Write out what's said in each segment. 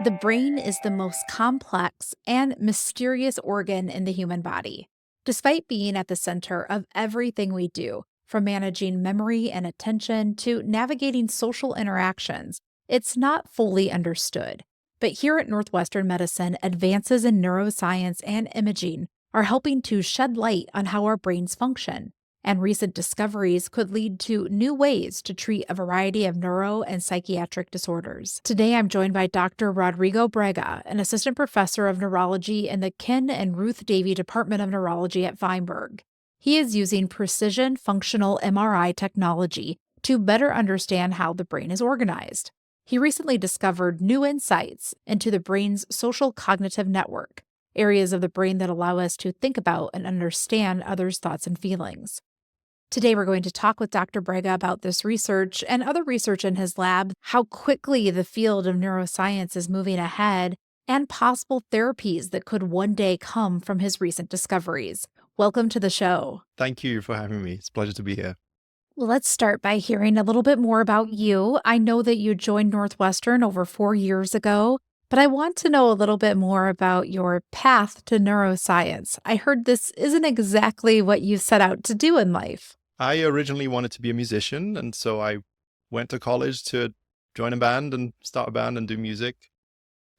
The brain is the most complex and mysterious organ in the human body. Despite being at the center of everything we do, from managing memory and attention to navigating social interactions, it's not fully understood. But here at Northwestern Medicine, advances in neuroscience and imaging are helping to shed light on how our brains function. And recent discoveries could lead to new ways to treat a variety of neuro and psychiatric disorders. Today, I'm joined by Dr. Rodrigo Braga, an assistant professor of neurology in the Ken and Ruth Davey Department of Neurology at Feinberg. He is using precision functional MRI technology to better understand how the brain is organized. He recently discovered new insights into the brain's social cognitive network, areas of the brain that allow us to think about and understand others' thoughts and feelings. Today, we're going to talk with Dr. Braga about this research and other research in his lab, how quickly the field of neuroscience is moving ahead, and possible therapies that could one day come from his recent discoveries. Welcome to the show. Thank you for having me. It's a pleasure to be here. Well, let's start by hearing a little bit more about you. I know that you joined Northwestern over 4 years ago, but I want to know a little bit more about your path to neuroscience. I heard this isn't exactly what you set out to do in life. I originally wanted to be a musician, and so I went to college to join a band and start a band and do music.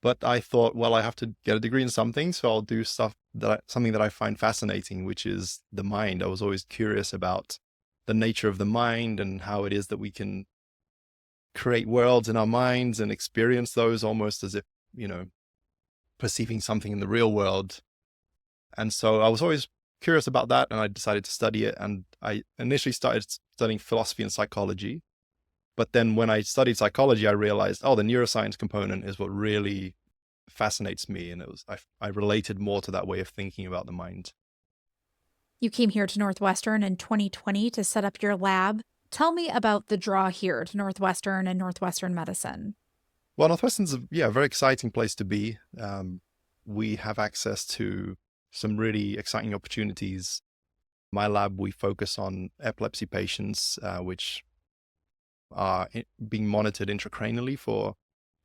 But I thought, well, I have to get a degree in something, so I'll do something that I find fascinating, which is the mind. I was always curious about the nature of the mind and how it is that we can create worlds in our minds and experience those almost as if, perceiving something in the real world. And so I was always curious about that, and I decided to study it. And I initially started studying philosophy and psychology. But then when I studied psychology, I realized, the neuroscience component is what really fascinates me. And I related more to that way of thinking about the mind. You came here to Northwestern in 2020 to set up your lab. Tell me about the draw here to Northwestern and Northwestern Medicine. Well, Northwestern's a very exciting place to be. We have access to some really exciting opportunities. My lab, we focus on epilepsy patients, which are being monitored intracranially for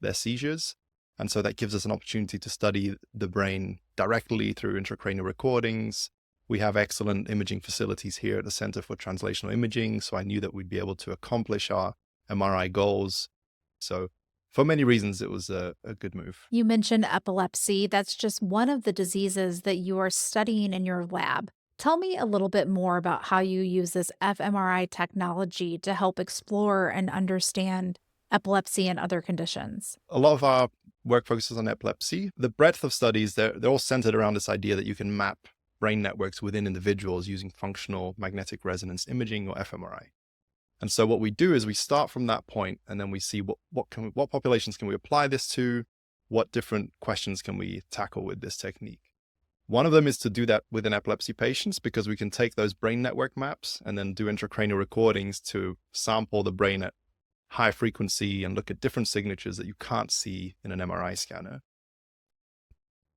their seizures. And so that gives us an opportunity to study the brain directly through intracranial recordings. We have excellent imaging facilities here at the Center for Translational Imaging, so I knew that we'd be able to accomplish our MRI goals. So for many reasons, it was a good move. You mentioned epilepsy. That's just one of the diseases that you are studying in your lab. Tell me a little bit more about how you use this fMRI technology to help explore and understand epilepsy and other conditions. A lot of our work focuses on epilepsy. The breadth of studies, they're all centered around this idea that you can map brain networks within individuals using functional magnetic resonance imaging, or fMRI. And so what we do is we start from that point, and then we see what populations can we apply this to, what different questions can we tackle with this technique. One of them is to do that within epilepsy patients, because we can take those brain network maps and then do intracranial recordings to sample the brain at high frequency and look at different signatures that you can't see in an MRI scanner.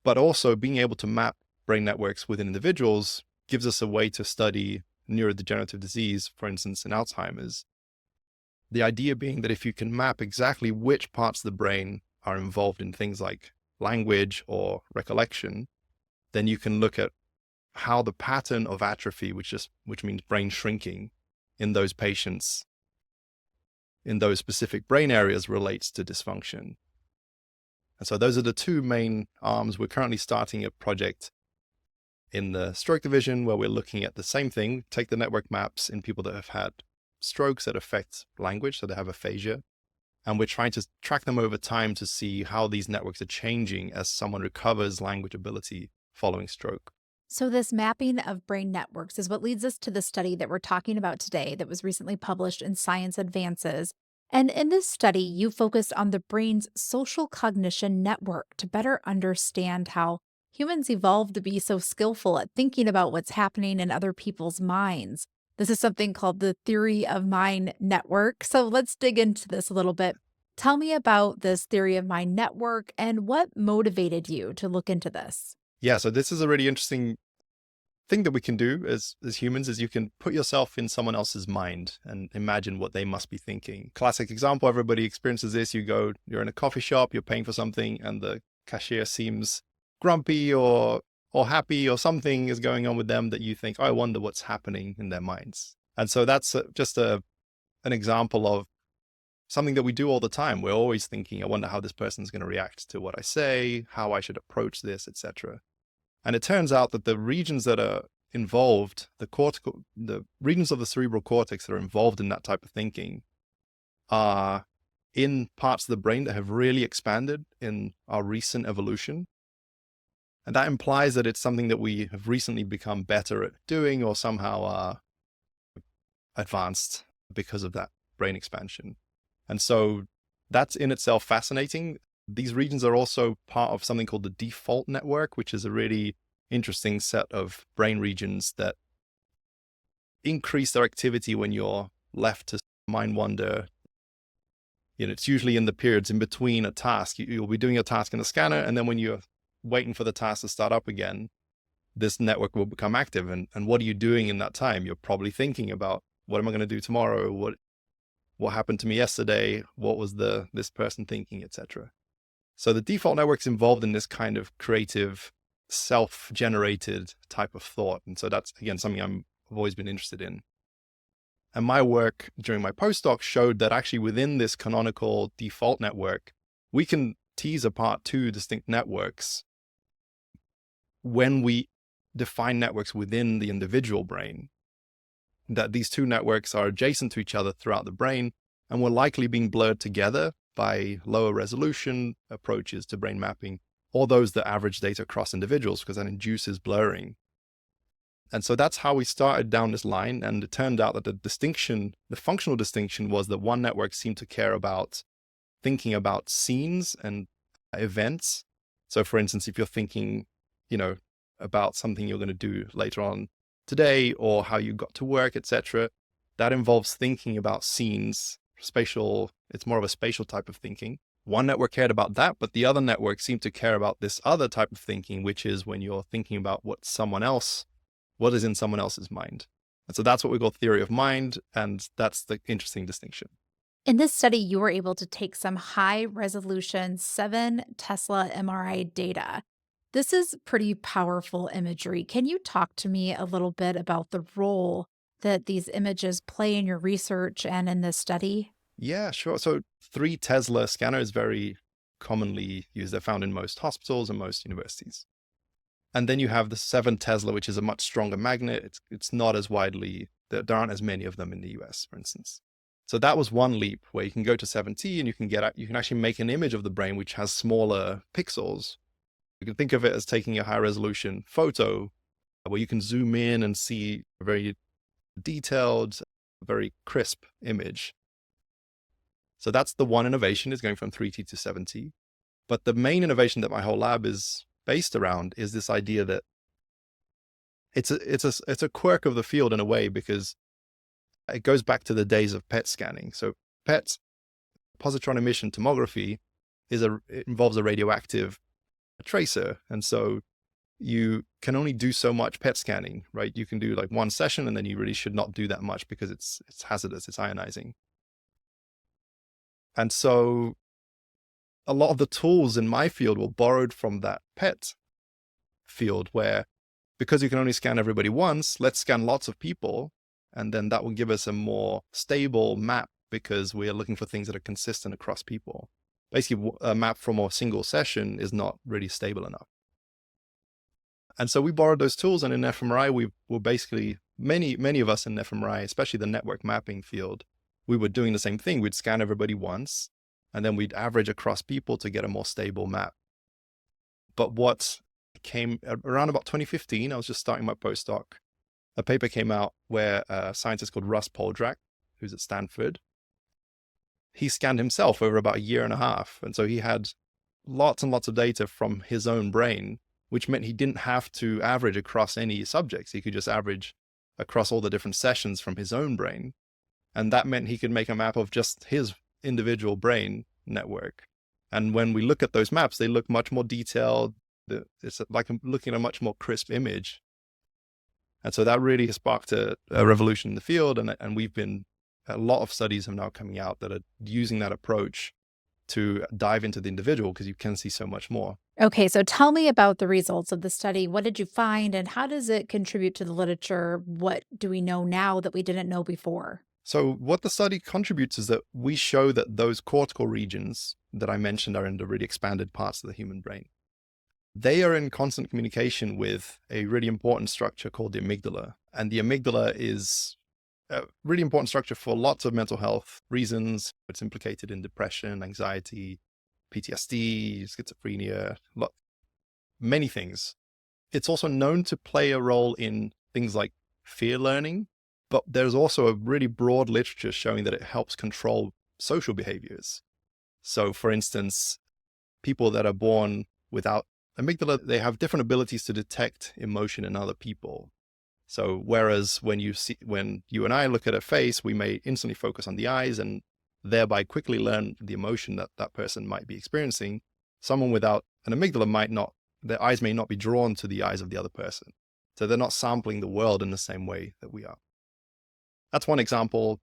But also being able to map brain networks within individuals gives us a way to study neurodegenerative disease, for instance, in Alzheimer's. The idea being that if you can map exactly which parts of the brain are involved in things like language or recollection, then you can look at how the pattern of atrophy, which means brain shrinking in those patients, in those specific brain areas, relates to dysfunction. And so those are the two main arms. We're currently starting a project in the stroke division where we're looking at the same thing, take the network maps in people that have had strokes that affect language, so they have aphasia, and we're trying to track them over time to see how these networks are changing as someone recovers language ability following stroke. So this mapping of brain networks is what leads us to the study that we're talking about today that was recently published in Science Advances. And in this study, you focused on the brain's social cognition network to better understand how humans evolved to be so skillful at thinking about what's happening in other people's minds. This is something called the theory of mind network. So let's dig into this a little bit. Tell me about this theory of mind network and what motivated you to look into this. Yeah, so this is a really interesting thing that we can do as humans is you can put yourself in someone else's mind and imagine what they must be thinking. Classic example, everybody experiences this. You're in a coffee shop, you're paying for something, and the cashier seems grumpy or happy, or something is going on with them that you think, oh, I wonder what's happening in their minds. And so that's just an example of something that we do all the time. We're always thinking, I wonder how this person's going to react to what I say, how I should approach this, etc. And it turns out that the regions that are involved, the regions of the cerebral cortex that are involved in that type of thinking are in parts of the brain that have really expanded in our recent evolution. And that implies that it's something that we have recently become better at doing, or somehow are advanced because of that brain expansion. And so that's in itself fascinating. These regions are also part of something called the default network, which is a really interesting set of brain regions that increase their activity when you're left to mind wander. It's usually in the periods in between a task. You'll be doing a task in the scanner, and then when you're waiting for the task to start up again, this network will become active. And what are you doing in that time? You're probably thinking about, what am I going to do tomorrow? What happened to me yesterday? What was this person thinking, etc. So the default network's involved in this kind of creative, self-generated type of thought. And so that's, again, something I've always been interested in. And my work during my postdoc showed that actually within this canonical default network, we can tease apart two distinct networks when we define networks within the individual brain, that these two networks are adjacent to each other throughout the brain and were likely being blurred together by lower resolution approaches to brain mapping, or those that average data across individuals, because that induces blurring. And so that's how we started down this line. And it turned out that the functional distinction was that one network seemed to care about thinking about scenes and events. So for instance, if you're thinking, about something you're going to do later on today, or how you got to work, etc., that involves thinking about scenes, it's more of a spatial type of thinking. One network cared about that, but the other network seemed to care about this other type of thinking, which is when you're thinking about what is in someone else's mind. And so that's what we call theory of mind, and that's the interesting distinction. In this study, you were able to take some high resolution 7 Tesla MRI data. This is pretty powerful imagery. Can you talk to me a little bit about the role that these images play in your research and in this study? Yeah, sure. So 3 Tesla scanner is very commonly used. They're found in most hospitals and most universities. And then you have the 7 Tesla, which is a much stronger magnet. It's not as widely, there aren't as many of them in the US, for instance. So that was one leap where you can go to 7T and you can actually make an image of the brain which has smaller pixels. You can think of it as taking a high resolution photo where you can zoom in and see a very detailed, very crisp image. So that's the one innovation, is going from 3T to 7T. But the main innovation that my whole lab is based around is this idea that it's a quirk of the field in a way, because it goes back to the days of PET scanning. So PET, positron emission tomography, it involves a radioactive tracer. And so you can only do so much PET scanning, right? You can do like one session and then you really should not do that much because it's hazardous, it's ionizing. And so a lot of the tools in my field were borrowed from that PET field, where because you can only scan everybody once, let's scan lots of people. And then that will give us a more stable map, because we are looking for things that are consistent across people. Basically, a map from a single session is not really stable enough. And so we borrowed those tools, and in fMRI, we were basically, many of us in fMRI, especially the network mapping field, we were doing the same thing. We'd scan everybody once, and then we'd average across people to get a more stable map. But what came around about 2015, I was just starting my postdoc, a paper came out where a scientist called Russ Poldrack, who's at Stanford, he scanned himself over about a year and a half. And so he had lots and lots of data from his own brain, which meant he didn't have to average across any subjects. He could just average across all the different sessions from his own brain. And that meant he could make a map of just his individual brain network. And when we look at those maps, they look much more detailed. It's like I'm looking at a much more crisp image. And so that really sparked a revolution in the field. And a lot of studies have now coming out that are using that approach to dive into the individual because you can see so much more. Okay, so tell me about the results of the study. What did you find, and how does it contribute to the literature? What do we know now that we didn't know before? So what the study contributes is that we show that those cortical regions that I mentioned are in the really expanded parts of the human brain. They are in constant communication with a really important structure called the amygdala. And the amygdala is a really important structure for lots of mental health reasons. It's implicated in depression, anxiety, PTSD, schizophrenia, many things. It's also known to play a role in things like fear learning, but there's also a really broad literature showing that it helps control social behaviors. So for instance, people that are born without amygdala, they have different abilities to detect emotion in other people. So whereas when you and I look at a face, we may instantly focus on the eyes and thereby quickly learn the emotion that that person might be experiencing, someone without an amygdala their eyes may not be drawn to the eyes of the other person. So they're not sampling the world in the same way that we are. That's one example.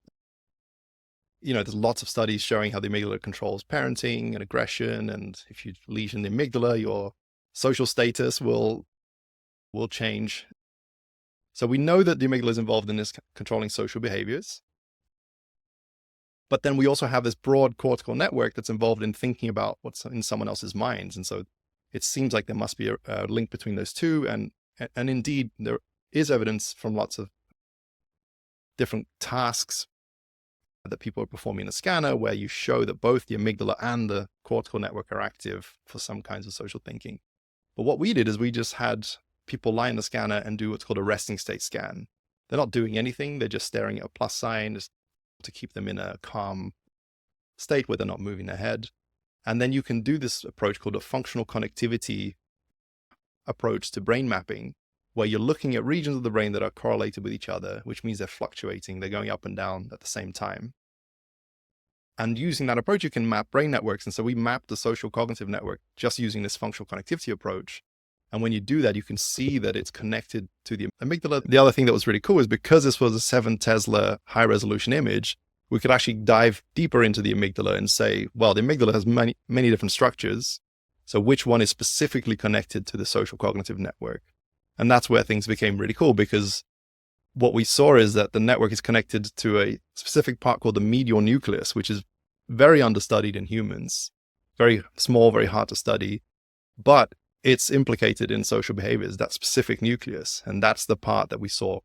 There's lots of studies showing how the amygdala controls parenting and aggression. And if you lesion the amygdala, your social status will change. So we know that the amygdala is involved in this controlling social behaviors. But then we also have this broad cortical network that's involved in thinking about what's in someone else's minds. And so it seems like there must be a link between those two. And indeed, there is evidence from lots of different tasks that people are performing in a scanner where you show that both the amygdala and the cortical network are active for some kinds of social thinking. But what we did is we just had people lie in the scanner and do what's called a resting state scan. They're not doing anything. They're just staring at a plus sign just to keep them in a calm state where they're not moving their head. And then you can do this approach called a functional connectivity approach to brain mapping, where you're looking at regions of the brain that are correlated with each other, which means they're fluctuating. They're going up and down at the same time. And using that approach, you can map brain networks. And so we mapped the social cognitive network just using this functional connectivity approach. And when you do that, you can see that it's connected to the amygdala. The other thing that was really cool is because this was a 7 Tesla high resolution image, we could actually dive deeper into the amygdala and say, well, the amygdala has many, many different structures. So which one is specifically connected to the social cognitive network? And that's where things became really cool, because what we saw is that the network is connected to a specific part called the medial nucleus, which is very understudied in humans, very small, very hard to study, but it's implicated in social behaviors, that specific nucleus. And that's the part that we saw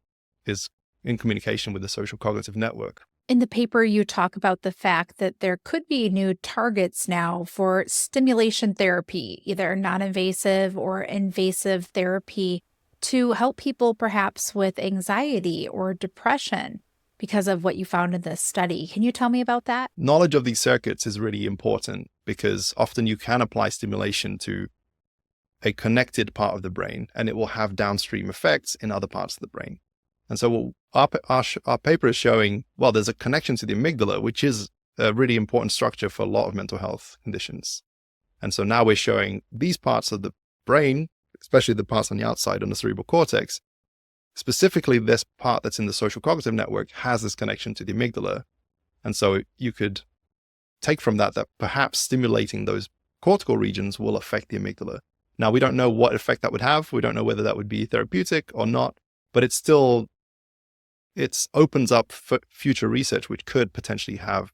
is in communication with the social cognitive network. In the paper, you talk about the fact that there could be new targets now for stimulation therapy, either non-invasive or invasive therapy, to help people perhaps with anxiety or depression because of what you found in this study. Can you tell me about that? Knowledge of these circuits is really important because often you can apply stimulation to a connected part of the brain and it will have downstream effects in other parts of the brain. And so our paper is showing, well, there's a connection to the amygdala, which is a really important structure for a lot of mental health conditions. And so now we're showing these parts of the brain, especially the parts on the outside on the cerebral cortex, specifically this part that's in the social cognitive network has this connection to the amygdala. And so you could take from that perhaps stimulating those cortical regions will affect the amygdala. Now, we don't know what effect that would have. We don't know whether that would be therapeutic or not, but it opens up for future research, which could potentially have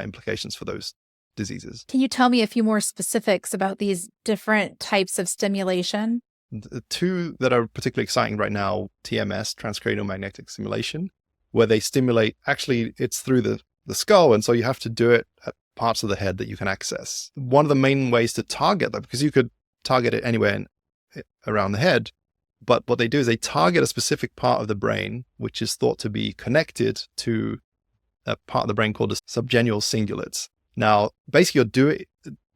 implications for those diseases. Can you tell me a few more specifics about these different types of stimulation? The two that are particularly exciting right now, TMS, transcranial magnetic stimulation, where they stimulate, actually it's through the skull. And so you have to do it at parts of the head that you can access. One of the main ways to target that, because you could target it anywhere around the head, but what they do is they target a specific part of the brain, which is thought to be connected to a part of the brain called the subgenual cingulates. Now, basically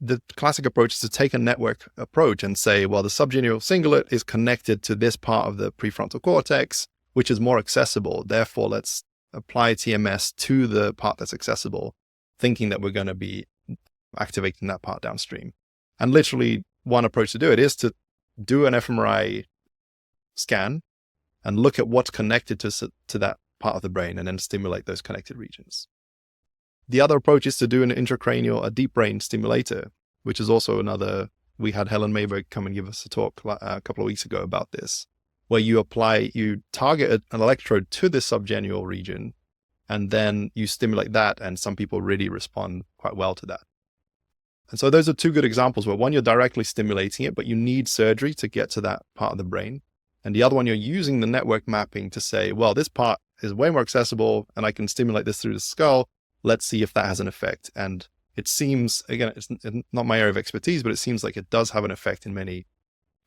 the classic approach is to take a network approach and say, well, the subgenual cingulate is connected to this part of the prefrontal cortex, which is more accessible. Therefore, let's apply TMS to the part that's accessible, thinking that we're going to be activating that part downstream. And literally one approach to do it is to do an fMRI scan and look at what's connected to that part of the brain and then stimulate those connected regions. The other approach is to do an intracranial, a deep brain stimulator, which is also another. We had Helen Mayberg come and give us a talk a couple of weeks ago about this, where you target an electrode to the subgenual region, and then you stimulate that, and some people really respond quite well to that. And so those are two good examples where one, you're directly stimulating it, but you need surgery to get to that part of the brain. And the other one, you're using the network mapping to say, well, this part is way more accessible and I can stimulate this through the skull. Let's see if that has an effect. And it seems, again, it's not my area of expertise, but it seems like it does have an effect in many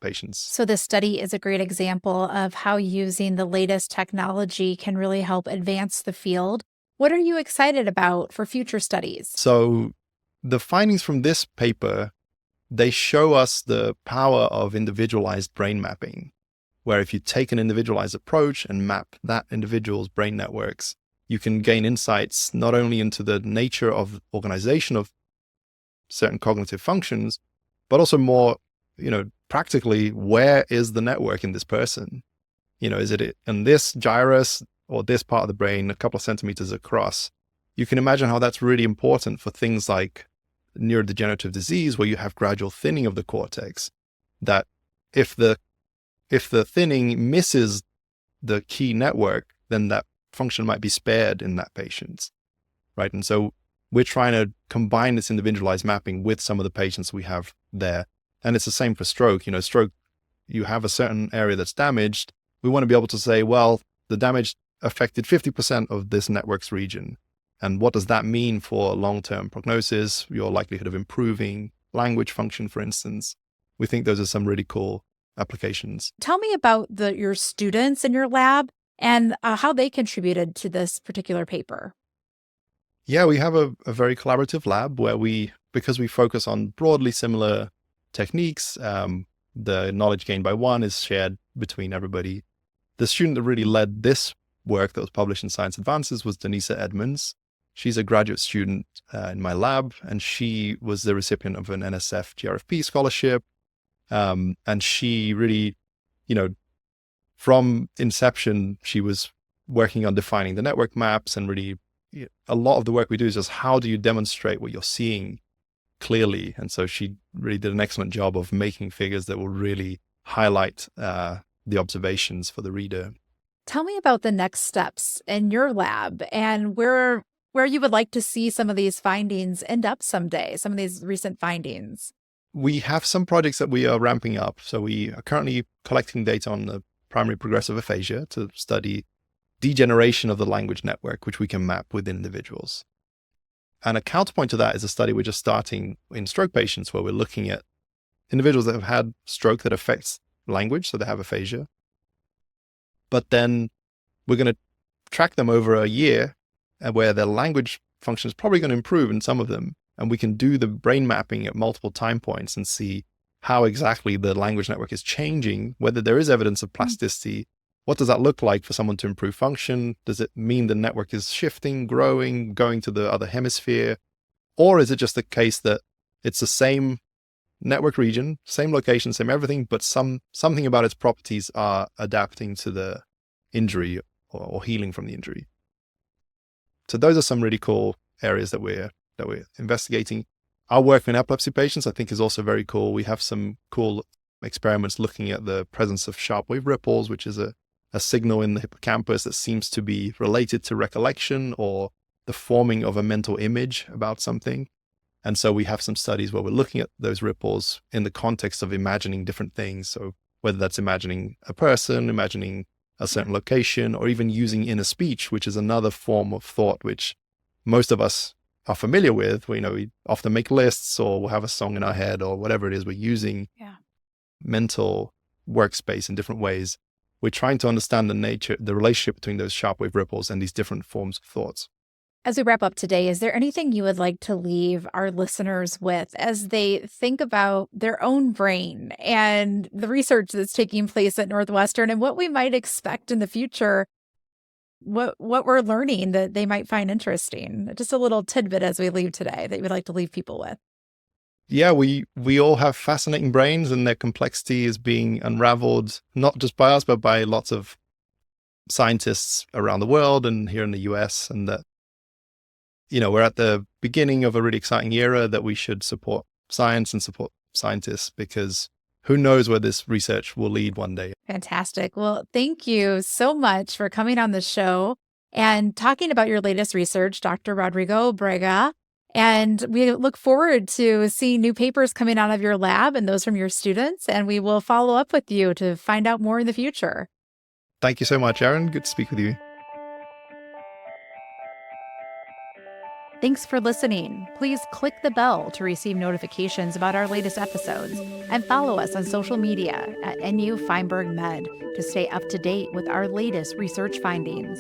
patients. So this study is a great example of how using the latest technology can really help advance the field. What are you excited about for future studies? So the findings from this paper, they show us the power of individualized brain mapping, where if you take an individualized approach and map that individual's brain networks, you can gain insights not only into the nature of organization of certain cognitive functions, but also more, practically, where is the network in this person? Is it in this gyrus or this part of the brain a couple of centimeters across? You can imagine how that's really important for things like neurodegenerative disease, where you have gradual thinning of the cortex, that if the thinning misses the key network, then that function might be spared in that patient, right? And so we're trying to combine this individualized mapping with some of the patients we have there. And it's the same for stroke. Stroke, you have a certain area that's damaged. We want to be able to say, well, the damage affected 50% of this network's region. And what does that mean for long-term prognosis, your likelihood of improving language function, for instance? We think those are some really cool applications. Tell me about your students in your lab and how they contributed to this particular paper. Yeah, we have a very collaborative lab where because we focus on broadly similar techniques, the knowledge gained by one is shared between everybody. The student that really led this work that was published in Science Advances was Denisa Edmonds. She's a graduate student in my lab, and she was the recipient of an NSF GRFP scholarship. And she really, from inception, she was working on defining the network maps, and really a lot of the work we do is just how do you demonstrate what you're seeing clearly? And so she really did an excellent job of making figures that will really highlight the observations for the reader. Tell me about the next steps in your lab and where you would like to see some of these findings end up someday, some of these recent findings. We have some projects that we are ramping up. So we are currently collecting data on the primary progressive aphasia to study degeneration of the language network, which we can map within individuals. And a counterpoint to that is a study we're just starting in stroke patients, where we're looking at individuals that have had stroke that affects language, so they have aphasia. But then we're going to track them over a year, where their language function is probably going to improve in some of them. And we can do the brain mapping at multiple time points and see how exactly the language network is changing, whether there is evidence of plasticity. What does that look like for someone to improve function? Does it mean the network is shifting, growing, going to the other hemisphere? Or is it just the case that it's the same network region, same location, same everything, but something about its properties are adapting to the injury or healing from the injury? So those are some really cool areas that we're investigating. Our work in epilepsy patients, I think, is also very cool. We have some cool experiments looking at the presence of sharp wave ripples, which is a signal in the hippocampus that seems to be related to recollection or the forming of a mental image about something. And so we have some studies where we're looking at those ripples in the context of imagining different things. So whether that's imagining a person, imagining a certain location, or even using inner speech, which is another form of thought, which most of us are familiar with. We often make lists, or we'll have a song in our head, or whatever it is we're using. Mental workspace in different ways. We're trying to understand the relationship between those sharp wave ripples and these different forms of thoughts. As we wrap up today, is there anything you would like to leave our listeners with as they think about their own brain and the research that's taking place at Northwestern and what we might expect in the future, what we're learning that they might find interesting? Just a little tidbit as we leave today that you would like to leave people with. Yeah, we all have fascinating brains, and their complexity is being unraveled, not just by us, but by lots of scientists around the world and here in the US, and that, we're at the beginning of a really exciting era that we should support science and support scientists, because who knows where this research will lead one day. Fantastic. Well, thank you so much for coming on the show and talking about your latest research, Dr. Rodrigo Braga. And we look forward to seeing new papers coming out of your lab and those from your students. And we will follow up with you to find out more in the future. Thank you so much, Aaron. Good to speak with you. Thanks for listening. Please click the bell to receive notifications about our latest episodes and follow us on social media at NU Feinberg Med to stay up to date with our latest research findings.